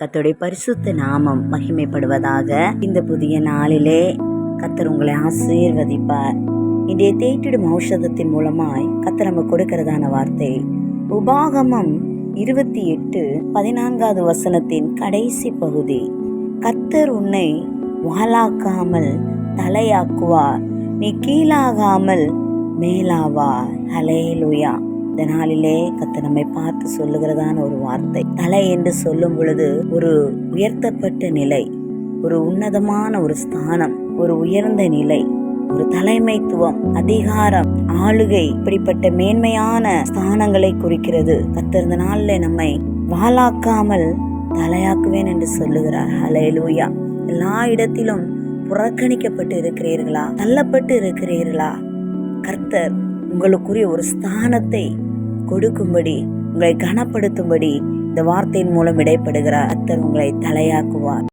கர்த்தருடைய பரிசுத்த நாமம் மகிமைப்படுவதாக. இந்த புதிய நாளிலே கர்த்தர் உங்களை ஆசீர்வதிப்பார். இன்றைய தேற்றிடும் ஔஷதத்தின் மூலமாய் கர்த்தர் நம்ம கொடுக்கிறதான வார்த்தை உபாகமம் 28:14 வசனத்தின் கடைசி பகுதி. கர்த்தர் உன்னை வாலாக்காமல் தலையாக்குவார், நீ கீழாகாமல் மேலாவார். ஹல்லேலூயா. இந்த நாளிலே கர்த்தர் நம்மை பார்த்து சொல்லுகிறதான ஒரு வார்த்தை. தலை என்று சொல்லும் பொழுது ஒரு உயர்த்தப்பட்ட நிலை, ஒரு உன்னதமான ஒரு ஸ்தானம், ஒரு உயர்ந்த நிலை, ஒரு தலைமைத்துவம், அதிகாரம், ஆளுகை, இப்படிப்பட்ட மேன்மையான ஸ்தானங்களை குறிக்கிறது. கர்த்தர் இந்த நாளிலே நம்மை வாலாக்காமல் தலையாக்குவேன் என்று சொல்லுகிறார். ஹல்லேலூயா. எல்லா இடத்திலும் புறக்கணிக்கப்பட்டு இருக்கிறீர்களா? தள்ளப்பட்டு இருக்கிறீர்களா? கர்த்தர் உங்களுக்குரிய ஒரு ஸ்தானத்தை கொடுக்கும்படி, உங்களை கனப்படுத்தும்படி இந்த வார்த்தையின் மூலம் இடைப்படுகிறார். கர்த்தர் உங்களை தலையாக்குவார்.